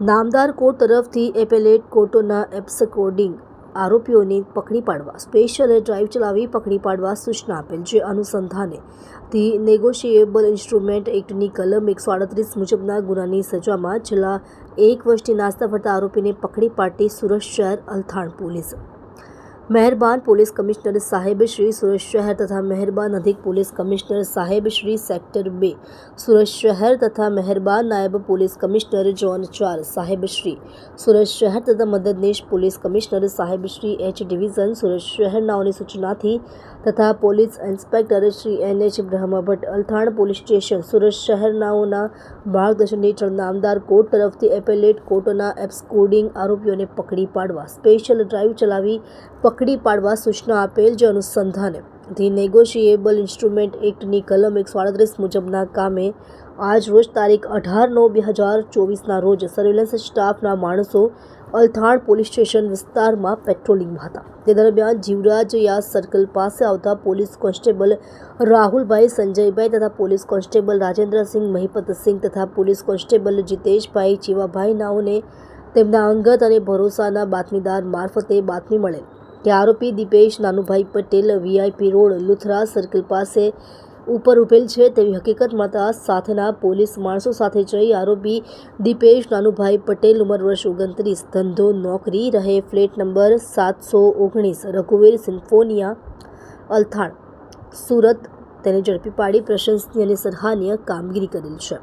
નામદાર કોર્ટ તરફથી એપેલેટ કોર્ટોના એબ્સકોર્ડિંગ આરોપીઓને પકડી પાડવા સ્પેશિયલ ડ્રાઇવ ચલાવી પકડી પાડવા સૂચના આપેલ, જે અનુસંધાને ધી નેગોશિયેબલ ઇન્સ્ટ્રુમેન્ટ એક્ટની કલમ 138 મુજબના ગુનાની સજામાં છેલ્લા 1 વર્ષથી નાસ્તા ફરતા આરોપીને પકડી પાડતી સુરત શહેર અલથાણ પોલીસ, મહેરબાન પોલીસ કમિશનર સાહેબ શ્રી સુરત શહેર તથા મહેરબાન અધિક પોલીસ કમિશનર સાહેબ શ્રી સેક્ટર 2 સુરત શહેર તથા મહેરબાન નાયબ પોલીસ કમિશનર ઝોન 4 સાહેબ શ્રી સુરત શહેર તથા મદદનીશ પોલીસ કમિશનર સાહેબ શ્રી એચ ડિવિઝન સુરત શહેરનાઓની સૂચનાથી તથા police inspector Shri NH Brahmbhatt Althan police station Surat શહેરનાઓના માર્ગદર્શન હેઠળ નામદાર કોર્ટ તરફથી એપેલેટ કોર્ટોના એબ્સકોર્ડિંગ આરોપીઓને પકડી પાડવા સ્પેશિયલ ડ્રાઇવ ચલાવી પકડી પાડવા સૂચના આપેલ, જે અનુસંધાને ધી નેગોશિયેબલ ઇન્સ્ટ્રુમેન્ટ એક્ટની કલમ 138 મુજબના કામે આજ રોજ તારીખ 18/9/2024ના રોજ સર્વેલન્સ સ્ટાફના માણસો અલથાણ પોલીસ સ્ટેશન વિસ્તારમાં પેટ્રોલિંગમાં હતા. તે દરમિયાન જીવરાજ યાસ સર્કલ પાસે આવતા પોલીસ કોન્સ્ટેબલ રાહુલભાઈ સંજયભાઈ તથા પોલીસ કોન્સ્ટેબલ રાજેન્દ્રસિંહ મહિપતસિંહ તથા પોલીસ કોન્સ્ટેબલ જીતેશભાઈ ચીવાભાઈ નાઓને તેમના અંગત અને ભરોસાના બાતમીદાર મારફતે બાતમી મળેલ કે આરોપી Dipesh Nanubhai Patel VIP road Luthra circle પાસે ઉપર ઉભેલ છે તેવી હકીકત મળતા સાથેના પોલીસ માણસો સાથે જઈ આરોપી દીપેશ નાનુભાઈ પટેલ ઉંમર વર્ષ 29, ધંધો નોકરી, રહે ફ્લેટ નંબર 719 રઘુવીર સિમ્ફોનિયા અલથાણ સુરત, તેને ઝડપી પાડી પ્રશંસનીય અને સરાહનીય કામગીરી કરેલ છે.